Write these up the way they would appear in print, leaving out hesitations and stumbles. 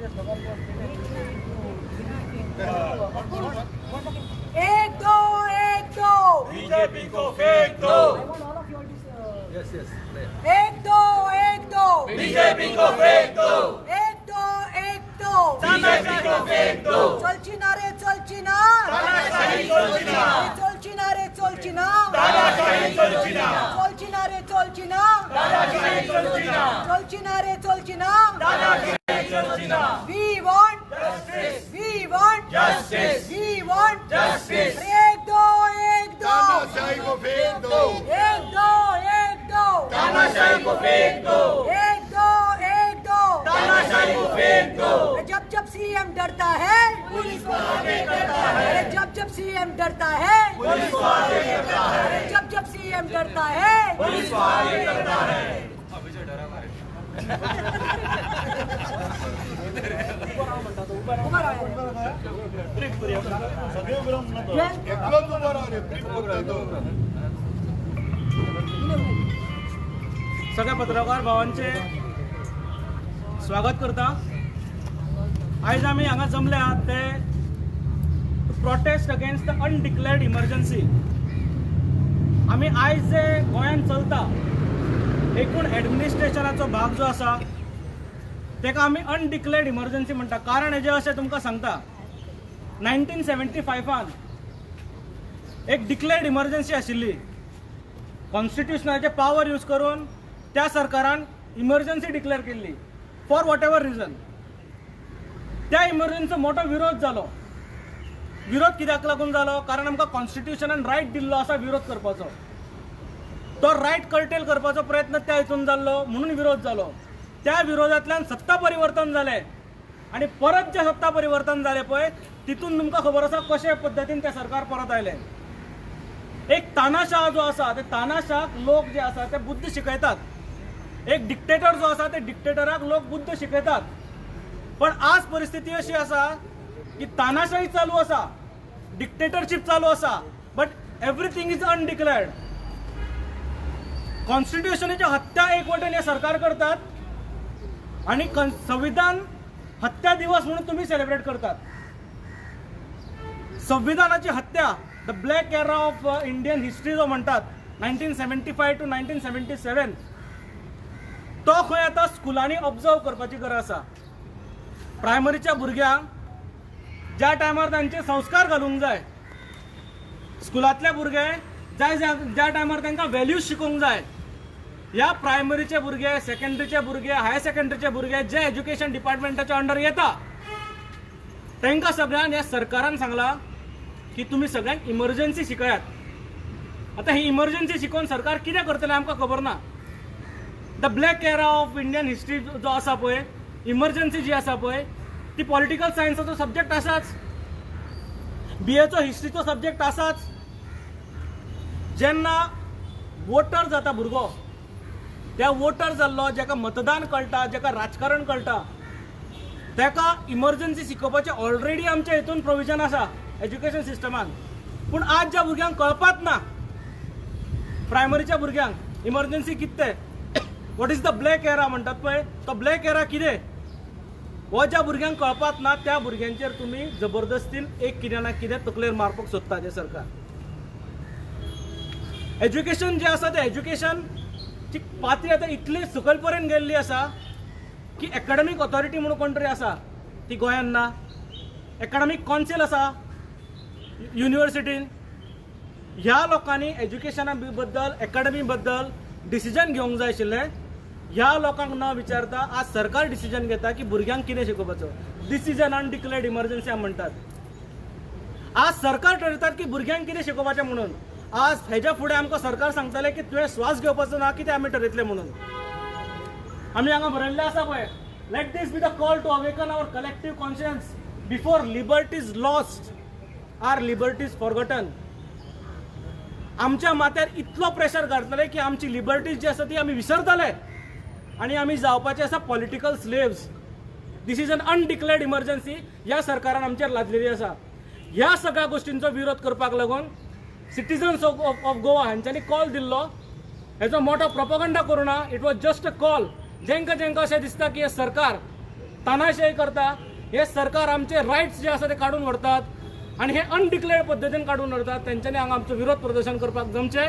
एक दो बीजेपी को फेंक दो। यस यस एक दो बीजेपी को फेंक दो। एक दो बीजेपी को फेंक दो। चलचिना रे चलचिना तानाशाही चलचिना। चलचिना रे चलचिना तानाशाही चलचिना। चलचिना रे चलचिना तानाशाही चलचिना। चलचिना रे चलचिना तानाशाही चलचिना। We want Justice. we want Justice. we want Justice. एक दो तानाशाही को फेंक दो। एक दो तानाशाही को फेंक दो। एक दो तानाशाही को फेंक दो। जब सीएम डरता है पुलिस को आगे करता है। अरे जब सीएम डरता है पुलिस को आगे करता है। अरे जब सीएम डरता है पुलिस को आगे करता है। सगळ्या पत्रकार भावांचे स्वागत करता। आज आमी हांगा जमले आहात ते प्रोटेस्ट अगेन्स्ट द अनडिक्लेअर्ड इमर्जन्सी। आमी आज जे गोंयांत चलता एकूण एडमिनिस्ट्रेशनाचो भाग जो आसा तेका आमी अनडिक्लेअर्ड इमर्जन्सी म्हणटा। कारण हेजें अशें तुमकां सांगता, 1975 एक डिक्लेअर्ड इमर्जन्सी आशिल्ली। कॉन्स्टिट्युशनाचे पावर यूज करून त्या सरकारान इमर्जन्सी डिक्लेअर केल्ली फॉर वॉट एवर रिजन। त्या इमर्जन्सीचो मोठो विरोध जालो। विरोध कित्याक लागून जालो? कारण आमकां कॉन्स्टिट्युशनान रायट दिल्लो आसा विरोध करपाचो। तो रायट कर्टेल करपाचो प्रयत्न त्या हितून जाल्लो म्हणून विरोध जालो। त्या विरोधांतल्यान सत्ता परिवर्तन जालें आनी परत जे सत्ता परिवर्तन जालें पळय तितून तुमकां खबर आसा कशे पद्दतीन ते सरकार परत आयलें। एक तानाशाह जो आसा ते तानाशाक लोक जे आसा ते बुद्ध शिकयतात। एक डिक्टेटर जो आसा ते डिक्टेटराक लोक बुद्ध शिकयतात। पण आज परिस्थिती अशी आसा की तानाशाही चालू आसा, डिक्टेटरशिप चालू आसा, बट एवरीथिंग इज अनडिक्लेअर्ड। कॉन्स्टिट्युशनाची हत्या एक वटेन हे सरकार करतात आणि संविधान हत्या दिवस म्हणून तुम्ही सेलिब्रेट करतात। संविधानाची हत्या the black era of Indian history जो म्हणतात 1975 to 1977 तो खंय आता स्कुलांनी ऑब्जर्व करपाची गरज आसा। प्रायमरीच्या भुरग्यांक ज्या टायमार तांचे संस्कार घालूंक जाय, स्कुलांतले भुरगे ज्या टायमार तांकां व्हॅल्यूज शिकोवंक जाय, ह्या प्रायमरीचे भुरगे, सेकंडरीचे भुरगे, हायर सेकंडरीचे भुरगे जे एज्युकेशन डिपार्टमेंटाच्या अंडर येता तांकां सगळ्यांक ह्या सरकारान सांगला की तुम्ही सगळ्यांक इमर्जन्सी शिकयात। आता ही इमर्जन्सी शिकोवन सरकार कितें करतले आमकां खबर ना। The black era of Indian history जो आसा पळय, इमर्जन्सी जी आसा पळय ती पॉलिटिकल सायन्साचो सब्जेक्ट आसाच, बीएचो हिस्ट्रीचो सब्जेक्ट आसाच। जेन्ना वोटर जाता भुरगो, त्या वोटर जाल्लो जेका मतदान कळटा, जेका राजकारण कळटा, तेका इमर्जन्सी शिकोवपाचें ऑलरेडी आमच्या हितून प्रोविजन आसा एज्युकेशन सिस्टमान। पूण आज ज्या भुरग्यांक कळपात ना, प्रायमरीच्या भुरग्यांक इमर्जन्सी कितें, what is the black era म्हणटात पळय, तो ब्लॅक एरा कितें हो ज्या भुरग्यांक कळपात ना त्या भुरग्यांचेर तुम्ही जबरदस्तीन एक कितें ना कितें तकलेर मारपाक सोदता ते सरकार। एज्युकेशन जे आसा ते एज्युकेशनची पातळी आतां इतली सकयल पर्यंत गेल्ली आसा की एकाडेमीक ऑथॉरिटी म्हणून कोण तरी आसा ती गोंयांत ना। एकाडेमीक कावन्सील आसा युनिवर्सिटीन। ह्या लोकांनी एज्युकेशना बद्दल, एकाडेमी बद्दल डिसिजन घेवंक जाय आशिल्लें। ह्या लोकांक न विचारता आज सरकार डिसिजन घेता की भुरग्यांक कितें शिकोवपाचो। दिस इज एन अनडिक्लेअर्ड इमर्जन्सी म्हणटात। आज सरकार ठरयतात की भुरग्यांक कितें शिकोवपाचें म्हणून। आज हेच्या फुडें आमकां सरकार सांगतले की तुवें श्वास घेवपाचो ना कितें आमी ठरयतले म्हणून। आमी हांगा बरयल्लें आसा पळय, let this be the call to awaken our collective conscience before liberties lost or liberties forgotten. आमच्या माथ्यार इतलो प्रेशर घातले की आमची लिबर्टीज जी आसा ती आमी विसरतले आणि आमी जावपाचे आसा political slaves. This is an undeclared emergency ह्या सरकारान आमचेर लादलेली आसा। ह्या सगळ्या गोष्टींचो विरोध करपाक लागून सिटीजन्स ऑफ गोवा हांच्यांनी कॉल दिल्लो। हेजो मोठो प्रोपगंडा करूं ना, it was just a call. जेंका अशें दिसता की हे सरकार तानाशाही करता, हे सरकार आमचे रायट्स जे आसा ते काढून व्हरतात आणि हे अनडिक्लेअर्ड पद्दतीन काढून व्हरतात. तेंच्यांनी हांगा आमचो विरोध प्रदर्शन करपाक जमचे.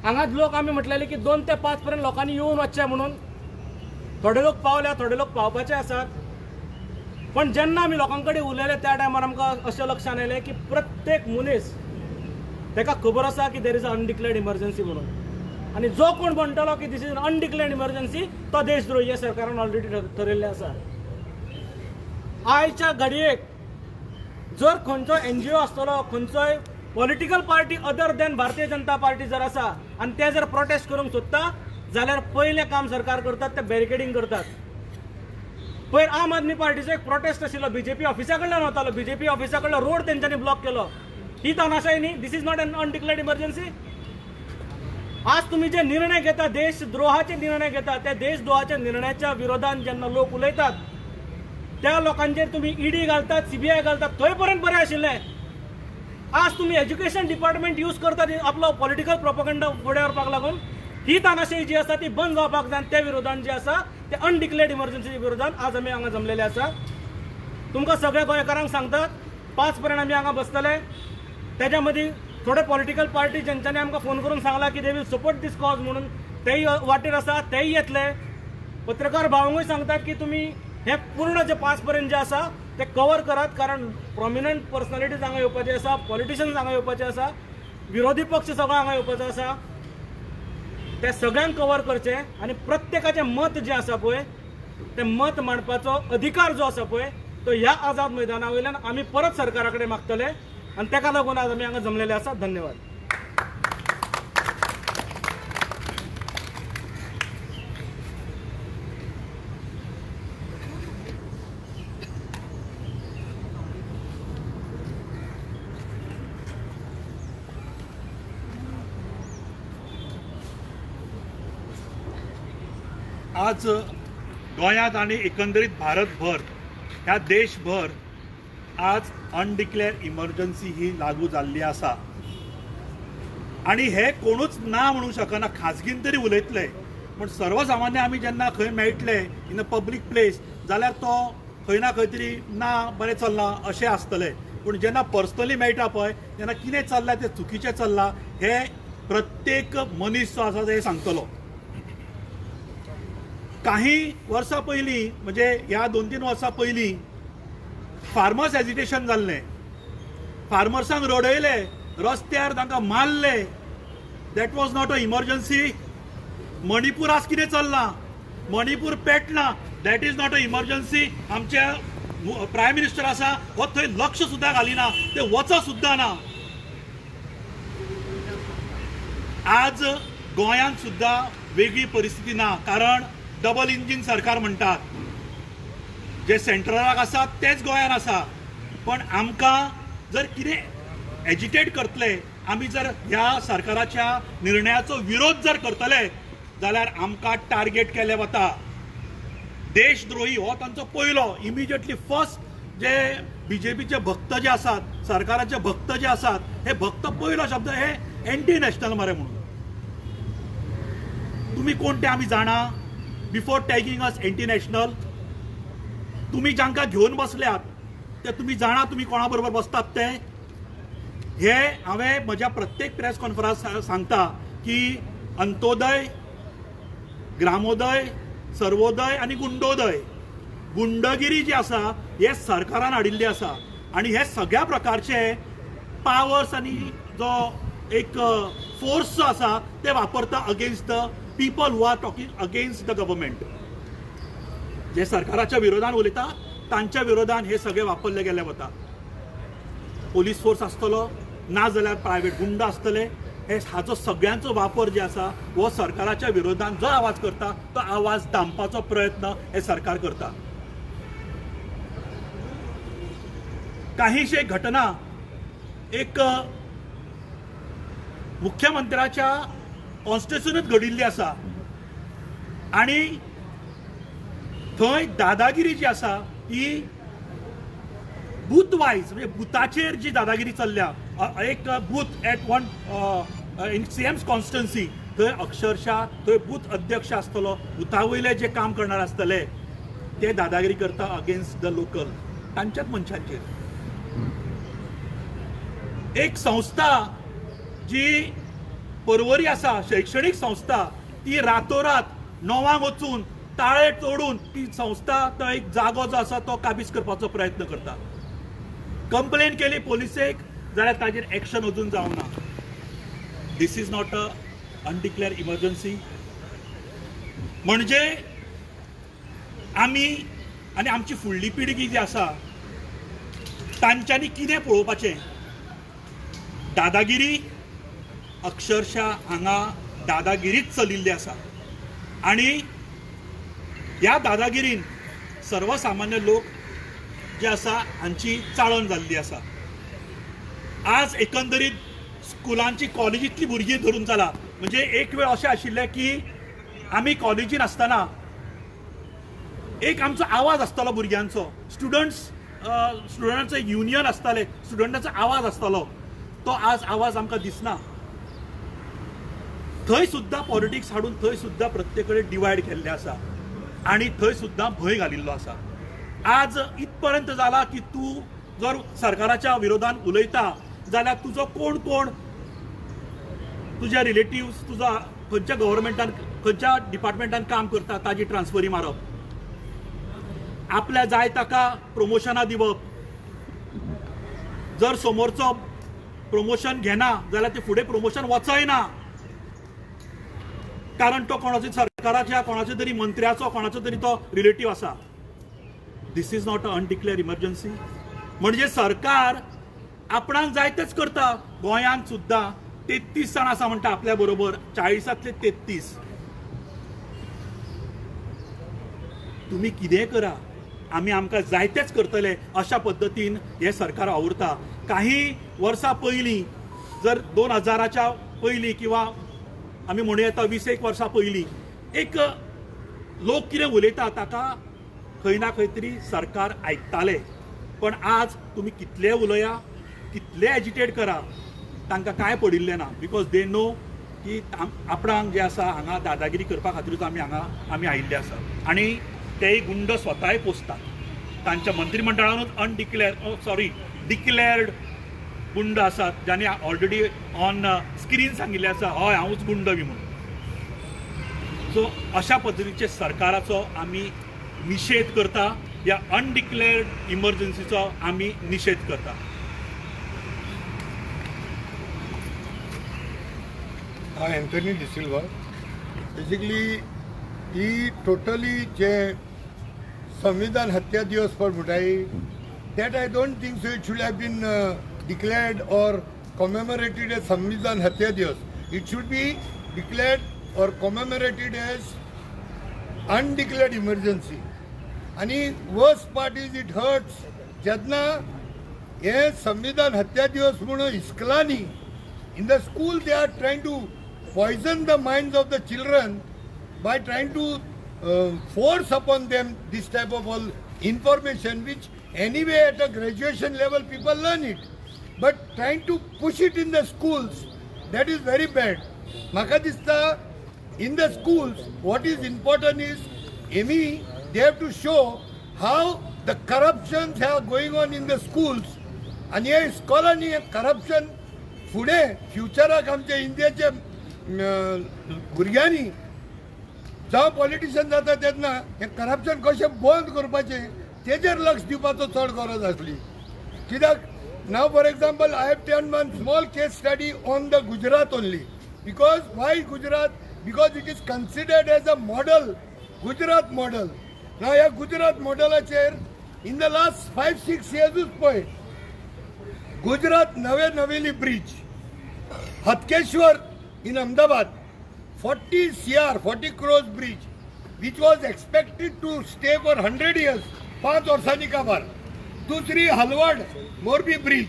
हांगाच लोक आमी म्हटलेले की 2 ते 5 पर्यंत लोकांनी येवन वचचे म्हणून. थोडे लोक पावल्या, थोडे लोक पावपाचे आसात. पण जेन्ना आमी लोकां कडेन उलयले त्या टायमार आमकां अशें लक्षांत येयलें की प्रत्येक मनीस ताका खबर आसा की देर इज अ अनडिक्लेअर्ड इमर्जन्सी म्हणून. आणि जो कोण म्हणटलो की दिस इज अन अनडिक्लेअर्ड इमर्जन्सी तो देशद्रोही हे सरकारान ऑलरेडी ठरयल्लें आसा. आयच्या घडयेक जर खंयचो NGO आसतलो, खंयचोय political party other than Bharatiya Janata party जर आसा आनी ते जर प्रोटेस्ट करूंक सोदता जाल्यार पयलें काम सरकार करतात ते बॅरिकेडिंग करतात. पयर आम आदमी पार्टीचो एक प्रोटेस्ट आशिल्लो, BJP ऑफिसा कडल्यान वतालो. BJP ऑफिसा कडलो रोड तेंच्यांनी ब्लॉक केलो. ही तानाशाही न्ही? दिस is not an undeclared emergency. आज तुम्ही जे निर्णय घेता, देशद्रोहाचे निर्णय घेता, त्या देशद्रोहाच्या निर्णयाच्या विरोधात जेन्ना लोक उलयतात त्या लोकांचेर तुम्ही ED घालतात, CBI घालतात. थंय पर्यंत बरें आशिल्लें. आज तुम्ही एज्युकेशन डिपार्टमेंट यूज करतात आपलो पॉलिटिकल प्रोपगंडा फुडें व्हरपाक लागून. ही तानाशाही जी आसा ती बंद जावपाक जाय. त्या विरोधात जे आसा ते अनडिक्लेअर्ड इमर्जन्सी विरोधात आज आमी हांगा जमलेले आसा. तुमकां सगळ्या गोंयकारांक सांगतात 5 पर्यंत आमी हांगा बसतले. त्याच्या मदीं थोडे पॉलिटिकल पार्टी जेंच्यांनी आमकां फोन करून सांगला की they will support this cause म्हणून, तेय वाटेर आसा, तेय येतले. पत्रकार भावांकूय सांगतात की तुमी हे पूर्ण जे 5 पर्यंत जे आसा ते कवर करात, कारण प्रॉमिनंट पर्सनॅलिटीज हांगा येवपाचे आसा, पॉलिटिशियन्स हांगा येवपाचे आसा, विरोधी पक्ष सगळो हांगा येवपाचो आसा. ते सगळ्यांक कवर करचे आणि प्रत्येकाचें मत जें आसा पळय ते मत मांडपाचो अधिकार जो आसा पळय तो ह्या आझाद मैदाना वयल्यान आमी परत सरकारा कडेन मागतले. आणि ताका लागून आज आमी हांगा जमलेले आसा. धन्यवाद. आज गोंयांत आनी एकंदरीत भारतभर ह्या देशभर आज अनडिक्लेअर्ड इमर्जन्सी ही लागू जाल्ली आसा. आणि हे कोणूच ना म्हणू शकना. खाजगीन तरी उलयतले पण सर्वसामान्य आमी जेन्ना खंय मेळटले इन अ पब्लीक प्लेस जाल्यार तो खंय ना खंय तरी ना बरें चल्लां अशें आसतलें. पूण जेन्ना पर्सनली मेळटा पळय तेन्ना कितें चल्लां तें चुकीचें चल्लां हे प्रत्येक मनीस जो आसा ते सांगतलो. काही वर्सां पयलीं म्हणजे ह्या 2-3 वर्सां पयलीं फार्मर्स एजिटेशन जाल्लें. फार्मर्सांक रडयले, रस्त्यार तांकां मारले. That was not a emergency. Manipur आज कितें चल्लां, मणिपूर पेटना, that is not a emergency. आमचे प्रायम मिनिस्टर आसा हो थंय लक्ष सुद्दां घालिना, ते वच सुद्दां ना. आज गोंयांत सुद्दां वेगळी परिस्थिती ना, कारण डबल इंजिन सरकार म्हणटात. जे सेंट्रलाक आसा तेच गोंयांत आसा. पण आमकां जर कितें एजिटेट करतले, आमी जर ह्या सरकाराच्या निर्णयाचो विरोध जर करतले जाल्यार आमकां टार्गेट केले वता. देशद्रोही हो तांचो पयलो इमिजिएटली फर्स्ट जे BJPचे भक्त जे आसात, सरकाराचे भक्त जे आसात, हे भक्त पयलो शब्द हे एंटी नॅशनल मरे म्हणून. तुम्ही कोण ते आमी जाणा. बिफोर टॅगिंग अस एंटी नॅशनल, तुम्ही जांकां घेवन बसल्यात ते तुम्ही जाणा तुम्ही कोणा बरोबर बसतात ते. हे हांवें म्हज्या प्रत्येक प्रेस कॉन्फरन्साक सांगता की अंत्योदय, ग्रामोदय, सर्वोदय आणि गुंडोदय, गुंडगिरी जी आसा हे सरकारान हाडिल्ली आसा. आणि हे सगळ्या प्रकारचे पावर्स आणि जो एक फोर्स जो आसा ते वापरता against the people who are talking against the government. जे सरकाराच्या विरोधात उलयता तांच्या विरोधात हे सगळे वापरले गेले वता. पोलीस फोर्स आसतलो ना जाल्यार प्रायव्हेट गुंड आसतले. हे हाचो सगळ्यांचो वापर जे आसा हो सरकाराच्या विरोधात जो आवाज करता तो आवाज दामपाचो प्रयत्न हे सरकार करता. काहीशे घटना एक मुख्यमंत्र्याच्या कॉन्स्टिट्युशनूच घडिल्ली आसा आणि थंय दादागिरी जी आसा ही बूथ वायज म्हणजे बुथाचेर जी दादागिरी चल्ल्या. एक booth at one in CM's constituency थंय अक्षरशः थंय बूथ अध्यक्ष आसतलो, बुथा वयले जे काम करणारे आसतले ते दादागिरी करता अगेन्स्ट द लोकल तांच्याच मनशांचेर. एक संस्था जी परवरी आसा शैक्षणीक संस्था ती रातोरात 9 वचून ताळे तोडून ती संस्था तो एक जागो जो आसा तो काबीज करपाचो प्रयत्न करता. कंप्लेन केली पोलिसेक जाल्यार ताजेर एक्शन अजून जावंक ना. दिस इज नॉट अ अनडिक्लेअर इमर्जन्सी. म्हणजे आमी आनी आमची फुडली पिळगी जी आसा तांच्यांनी कितें पळोवपाचें. दादागिरी अक्षरशः हांगा दादागिरीच चलिल्ली आसा आनी ह्या दादागिरीन सर्वसामान्य लोक जे आसा हांची चाळण जाल्ली आसा. आज एकंदरीत स्कुलांची कॉलेजींतली भुरगीं धरून चला. म्हणजे एक वेळ अशें आशिल्लें की आमी कॉलेजीन आसतना एक आमचो आवाज आसतालो भुरग्यांचो. स्टुडंट्स युनियन आसताले, स्टुडंटांचो आवाज आसतालो. तो आज आवाज आमकां दिसना. थंय सुद्दां पॉलिटिक्स हाडून थंय सुद्दां प्रत्येक कडेन डिवायड केल्लें आसा आनी थंय सुद्दां भंय घालिल्लो आसा. आज इतपर्यंत जाला की तूं जर सरकाराच्या विरोधान उलयता जाल्यार तुजो कोण कोण तुज्या रिलेटिव्स तुजो खंयच्या गव्हर्मेंटान खंयच्या डिपार्टमेंटान काम करता ताजी ट्रान्सफरी मारप, आपल्या जाय ताका प्रमोशनां दिवप. जर समोरचो प्रमोशन घेना जाल्यार ते फुडें प्रमोशन वचय ना कारण तो कोणाचो सरकाराच्या कोणाच्या तरी मंत्र्याचो कोणाचो तरी तो रिलेटिव्ह आसा. दिस इज नॉट अ अनडिक्लेअर इमर्जन्सी. म्हणजे सरकार आपणाक जाय तेच करता. गोंयांत सुद्दां 33 जाण आसा म्हणटा आपल्या बरोबर, 40तले 33. तुम्ही कितें करा, आमी आमकां जाय तेच करतले अशा पद्दतीन हे सरकार आवरता. काही वर्सां पयलीं जर 2000च्या पयलीं किंवा आमी म्हणूं येता 20 वर्सां पयलीं एक लोक कितें उलयता ताका खंय ना खंय तरी सरकार आयकताले. पण आज तुमी कितले उलया कितले एजिटेट करा तांकां काय पडिल्लें ना. बिकॉज दे नो की आपणाक जे आसा हांगा दादागिरी करपा खातीरूच आमी आयिल्ले आसा. आनी तेय गुंड स्वताय पोसतात. तांच्या मंत्रिमंडळानूच डिक्लेअर्ड गुंड आसात ज्यांनी ऑलरेडी ऑन स्क्रीन सांगिल्लें आसा हय हांवूच गुंड बी म्हणून. सो अशा पद्दतीचे सरकाराचो आमी निशेध करता. ह्या अनडिक्लेअर्ड इमर्जन्सीचो आमी निशेध करता. एंथनी डिसिल्वा. बेसिकली ही टोटली जे संविधान हत्या दिवस पर मुठाई that I don't think so it should have been declared or commemorated as Samvidhan Hatya Divas. It should be declared or commemorated as undeclared emergency. आणि worst part is it hurts जेन्ना हे संविधान हत्या दिवस म्हणून इस्कला न्ही. In the school they are trying to poison the minds of the children by trying to force upon them this type of all information which anyway at a graduation level people learn it, but trying to push it in the schools, that is very bad. Maka dista in the schools what is important is they have to show how the corruptions are going on in the schools and हे इस्कॉलांनी corruption फुडें फ्युचराक आमच्या इंडियाच्या भुरग्यांनी जावं politician जाता तेन्ना हें corruption कशें बंद करपाचें तेजेर लक्ष दिवपाचो चड गरज आसली. कित्याक नाव for example I have done one small case study on the Gujarat only. Because why Gujarat? Because it is considered as a model, Gujarat model. नाव ह्या गुजरात मॉडलाचेर इन द लास्ट 5-6 yearsूच पळय गुजरात नवेली bridge, Hatkeshwar in Ahmedabad 40 crores bridge which was expected to stay for 100 years, 5 वर्सांनी काबार. दूसरी Halvad Morbi bridge,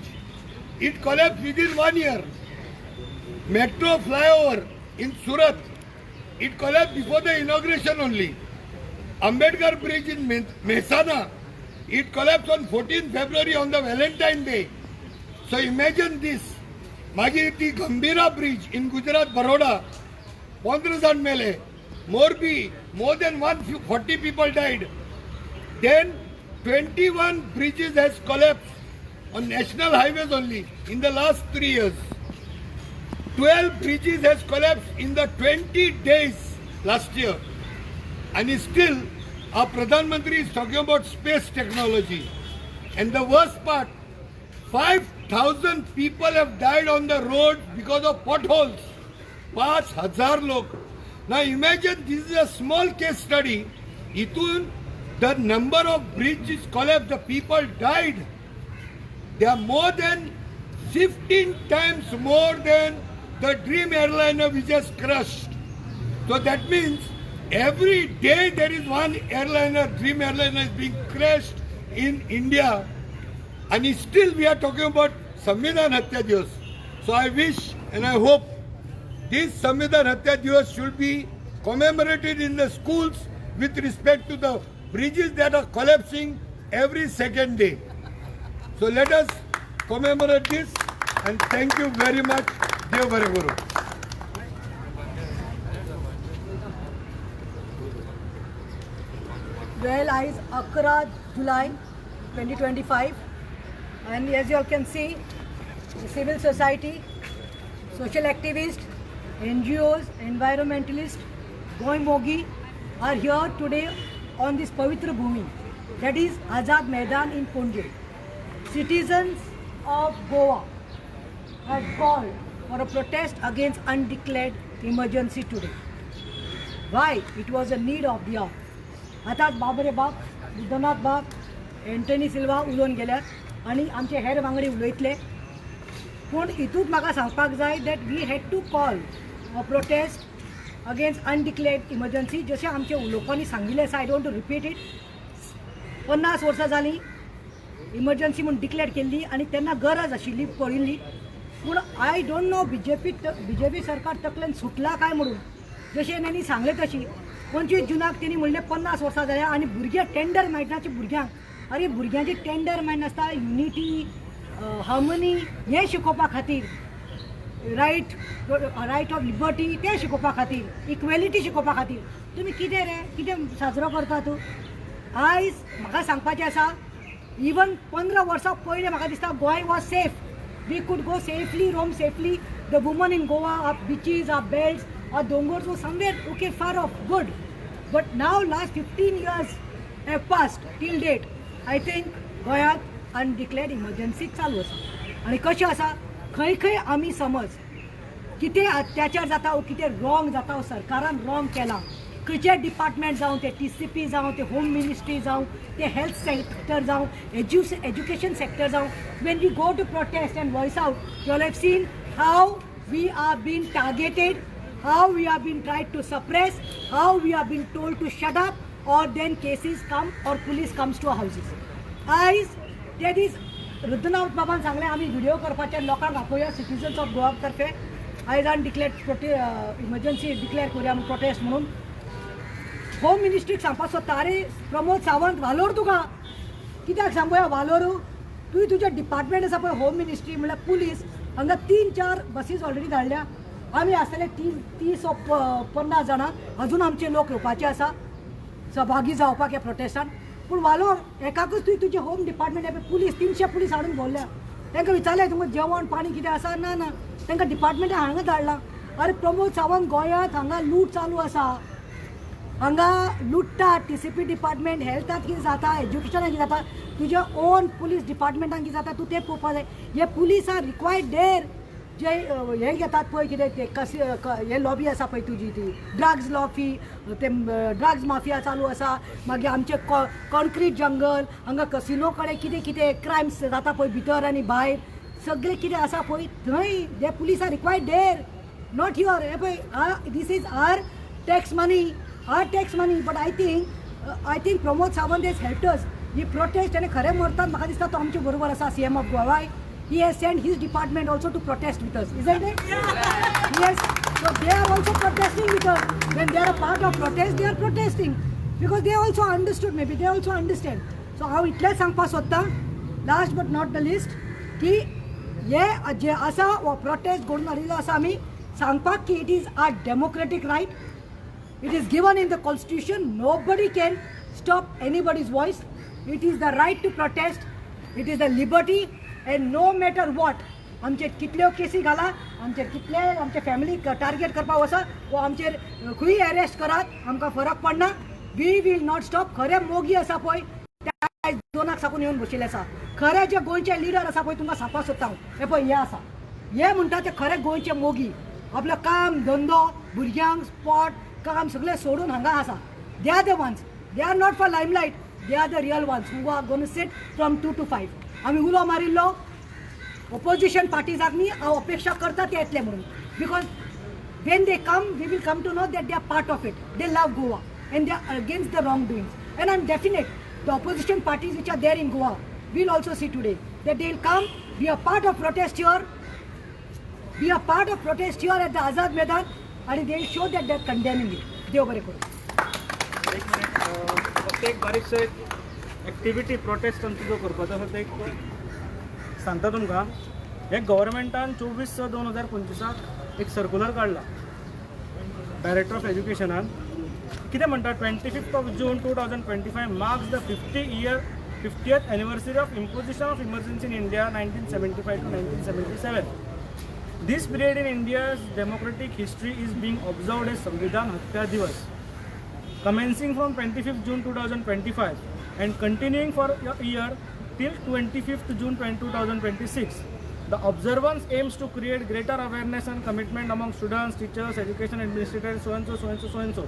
it collapsed within 1 year. Metro flyover in Surat, it collapsed before the inauguration only. Ambedkar bridge in Mehsana, it collapsed on 14th February on the Valentine Day. So imagine this. मागीर ती गंभीरा bridge in Gujarat, Baroda, 15 जाण मेले. Morbi, more than 140 people died. Then 21 bridges has collapsed on national highways only in the last 3 years. 12 bridges has collapsed in the 20 days last year. And still our Pradhan Mantri is talking about space technology. And the worst part, 5,000 people have died on the road because of potholes. 5,000 log. Now imagine this is a small case study. Itun, the number of bridges collapsed, the people died. They are more than 15 times more than the Dream airliner which has crashed. So that means every day there is one airliner, Dream airliner is being crashed in India. And still we are talking about Samvidhan Hatya Divas. So I wish and I hope this Samvidhan Hatya Divas should be commemorated in the schools with respect to the bridges that are collapsing every second day. So let us commemorate this and thank you very much, Dev Guru. Well, is 11 July 2025, and as you all can see, the civil society, social activists, NGOs, environmentalists, Goy Mogi are here today on this Pavitra Bhumi, that is Azad Maidan in Punjab. Citizens of Goa had called for a protest against undeclared emergency today. Why? It was a need of the hour. आतां बाबरे बाग, बुद्धनाथ बाग, Antony सिल्वा उलोवन गेल्यात आनी आमचे हेर वांगडी उलयतले. पूण हितूंत म्हाका सांगपाक जाय that we had to call a protest against undeclared emergency. जशें आमचे उलोवपांनी सांगिल्लें आसा, आय डोंट रिपीट इट. 50 वर्सां जालीं इमर्जन्सी म्हूण डिक्लेअर केल्ली आनी तेन्ना गरज आशिल्ली पडिल्ली. पूण आय डोंट नो बीजेपी सरकार तकलेन सुटला काय म्हणून. जशें तेणी सांगलें तशी 25 जुनाक तेणी म्हणलें 50 वर्सां जाल्या आनी भुरगे टेंडर मेळटाचे भुरग्यांक. अरे भुरग्यांचे टेंडर मेळनासता युनिटी, हार्मनी हें शिकोवपा खातीर, रायट ऑफ लिबर्टी तें शिकोवपा खातीर, इक्वेलिटी शिकोवपा खातीर तुमी कितें साजरो करतात. आयज म्हाका सांगपाचें आसा, इवन 15 वर्सां पयलीं म्हाका दिसता Goem was safe. We could go safely, roam safely. The women in Goa, our beaches, our belts, our dongors were somewhere okay, far off, good. But now last 15 years have passed till date. I think गोंयांत अनडिक्लेअर्ड emergency चालू आसा. आनी कशें आसा, खंय खंय आमी समज कितें अत्याचार जाता वो कितें रॉंग जाता वो सरकारान रॉंग केलां, खंयचे डिपार्टमेंट जावं ते TCP जावं ते होम मिनिस्ट्री जावं ते हेल्थ सेक्टर जावं एज्युकेशन सेक्टर जावं, when we go to protest and voice out, you all have seen how we are being targeted, how we have been tried to suppress, how we have been told to shut up, or then cases come or police comes to our houses. As that is Rudranath बाबान सांगलें आमी video करपाचे लोकांक दाखोवया citizens of Goa तर्फे आयज अनडिक्लेअर्ड emergency declare करूया म्हणून prostate म्हणून. होम मिनिस्ट्रीक सांगपाक सोदता, अरे प्रमोद सावंत वालोर तुका कित्याक सांगूया वालोरू, तुजें डिपार्टमेंट आसा पळय होम मिनिस्ट्री म्हणल्यार पुलीस, हांगा 3-4 बसीस ऑलरेडी धाडल्या. आमी आसतले 30 वा 50 जाणां, अजून आमचे लोक येवपाचे आसा सहभागी जावपाक ह्या प्रोटेस्टान. पूण वालोर एकाकूच तुजें होम डिपार्टमेंट पुलीस 300 पुलीस हाडून भोवल्या. तांकां विचारलें तुमकां जेवण पाणी कितें आसा, ना तांकां डिपार्टमेंटान हांगा धाडलां. अरे प्रमोद सावंत गोंयांत हांगा लूट चालू आसा, हांगा लुट्टात. TCP डिपार्टमेंट हेल्थात कितें जाता, एज्युकेशनात कितें जाता, तुज्या ओन पुलीस डिपार्टमेंटान कितें जाता तूं तें पळोवपा जाय. हे पुलीस आर रिक्वायर्ड देर जे हे घेतात पळय कितें ते हे लॉबी आसा पळय तुजी ती ड्रग्स लॉबी, ते ड्रग्स माफिया चालू आसा. मागीर आमचे कॉन्क्रीट जंगल, हांगा कसिनो कडेन कितें कितें क्रायम्स जाता पळय भितर आनी भायर, सगळें कितें आसा पळय थंय जे police are required there, not your. हे पळय this is our tax money. But I think Pramod Sawant has helped us. ही प्रोटेस्ट आनी खरें म्हणटात म्हाका दिसता तो आमचे बरोबर आसा, CM of Goa. He has sent his department also to protest with us, isn't it? Yes. So they are also protesting with us. When they are a part of protest, they are protesting because they also understood. Maybe they also understand. So how इतलें सांगपाक सोदता, last but not the least, की हे जे आसा वो prostate घडून हाडिल्लो आसा आमी सांगपाक की it is our democratic right. It is given in the constitution. Nobody can stop anybody's voice. It is the right to protest. It is the liberty, and no matter what, आमचे कितल्यो केसी घाला, आमचे कितले आमचे फॅमिली टार्गेट करपाक वसा, वो आमचेर खंय अरेस्ट करात, आमकां फरक पडना. We will not stop. खरे मोगी आसा पळय त्या दोनाक साकून येवन बशिल्ले आसा. खरे जे गोंयचे लिडर आसा पळय तुमकां सांगपाक सोदता हांव, हे पळय हे आसा, हे म्हणटा ते खरे गोंयचे मोगी. आपलं काम धंदो भुरग्यांक स्पॉट काम सगळें सोडून हांगा आसा. They are the ones. They are not for limelight. They are the real ones who are gone sit from 2 to 5. आमी उलो मारिल्लो ऑपोजिशन पार्टीजांनी हांव अपेक्षा करता ते येतले म्हणून. Because when they come we will come to know that they are part of it. They love Goa and they are against the wrongdoings. And I'm definite the opposition parties which are there in Goa will also see today that they will come, be a part of protest here, be a part of protest here at the Azad Maidan, and they will show that they are condemning it. देव बरे करू. एक minute, फक्त एक बारीकसो एक activity prostate आमचो जो करपाचो आसा ते एक सांगता तुमकां. हे गव्हर्मेंटान 24/6/2025 एक सर्क्युलर काडला डायरेक्टर ऑफ एज्युकेशनान. कितें म्हणटा, 25th June 2025 marks the 50th anniversary of imposition of emergency in India 1975 to 1977. This period in India's democratic history is being observed as Samvidhan Hatya Divas. Commencing from 25th June 2025 and continuing for a year till 25th June 2026. The observance aims to create greater awareness and commitment among students, teachers, education administrators, so and so, so and so, so and so.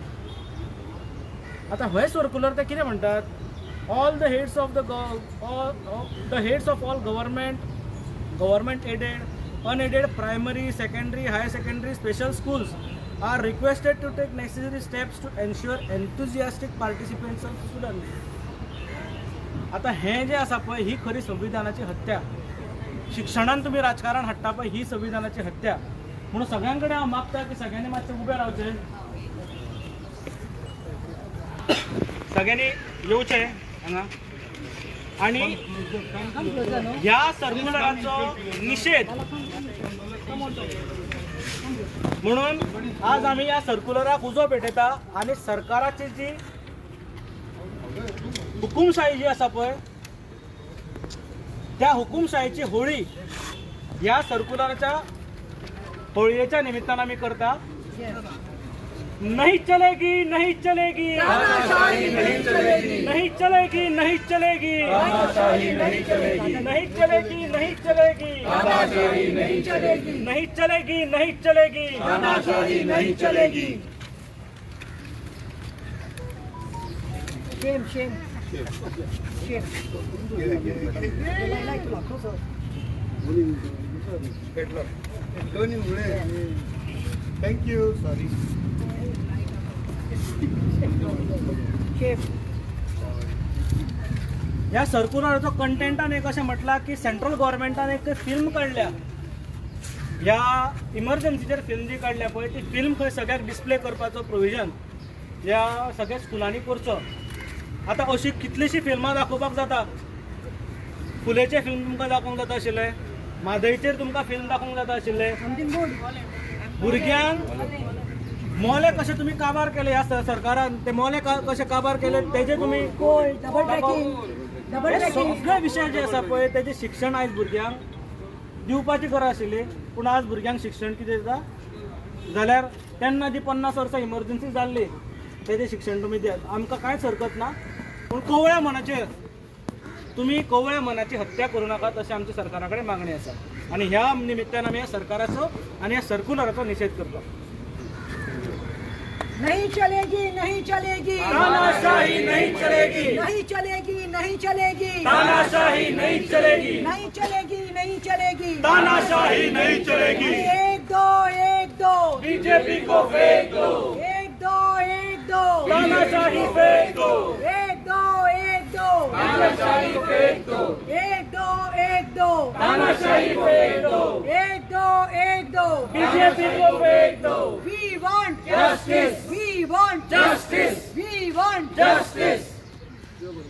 आता हे circular ते कितें म्हणटात, all the heads of the heads of all government aided, unaided primary, secondary, higher secondary, special schools are requested to take necessary steps to ensure enthusiastic participants of students. आता हें जें आसा पळय ही खरी संविधानाची हत्या. शिक्षणान तुम्ही राजकारण हाडटा पळय ही संविधानाची हत्या. म्हणून सगळ्यां कडेन हांव मागता की सगळ्यांनी मातशें उबें रावचें, सगळ्यांनी येवचे हांगा आणि ह्या सर्क्युलराचो निषेध म्हणून आज आम्ही या सर्क्युलराक उजो पेटयता. आणि सरकाराची जी हुकुमशाही जी आसा पळय त्या हुकुमशाहीची होळी ह्या सर्क्युलराच्या होळयेच्या निमित्तान आमी करता. नहीं चलेगी, नहीं चलेगी, नहीं चलेगी, नहीं चलेगी, नहीं चलेगी, नहीं चलेगी, नहीं चलेगी, नहीं चलेगी, नहीं चलेगी, नहीं चलेगी, नहीं चलेगी, नहीं चलेगी. Shame, shame, shame. Thank you. Sorry. Shame. ह्या सर्क्युलराचो कंटेंटान एक अशें म्हटलां की सेंट्रल गव्हर्मेंटान एक फिल्म काडल्या. ह्या इमर्जन्सीचेर फिल्म जी काडल्या पळय ती फिल्म खंय सगळ्याक डिस्प्ले करपाचो प्रोविजन ह्या सगळ्या स्कुलांनी करचो. आतां अशी कितलीशीं फिल्मां दाखोवपाक जाता. फुलेचें फिल्म तुमकां दाखोवंक जाता आशिल्लें, म्हादयचेर तुमकां फिल्म दाखोवंक जाता आशिल्लें. भुरग्यांक मोले कशे तुम्ही काबार केले ह्या सरकारान, ते मोले कशे काबार केले तेजे तुम्ही डबल ट्रॅकिंग सगळे विशय जे आसा पळय तेजे शिक्षण आयज भुरग्यांक दिवपाची गरज आशिल्ली. पूण आज भुरग्यांक शिक्षण कितें दिता जाल्यार तेन्ना जी 50 वर्सां इमर्जन्सी जाल्ली तेजे शिक्षण तुम्ही दियात. आमकां कांयच हरकत ना. पूण कवळ्या मनाचेर तुम्ही कवळ्या मनाची हत्या करूं नाकात अशी आमच्या सरकारा कडेन मागणी आसा. आणि ह्या निमित्तान आमी ह्या सरकाराचो आणि ह्या सर्क्युलराचो निषेध करता. नहीं चलेगी, नहीं चलेगी, तानाशाही नहीं चलेगी, नहीं चलेगी, नहीं चलेगी, तानाशाही नहीं चलेगी, नहीं चलेगी, नहीं चलेगी, तानाशाही नहीं चलेगी. एक दो, एक दो, बीजेपी को फेंक दो, एक दो, एक दो, तानाशाही फेंक दो, एक दो, एक दो, तानाशाही फेंक दो, एक दो, एक दो, तानाशाही फेंक दो, एक दो, एक दो, बीजेपी को फेंक दो. We want Justice. We want Justice. We want Justice.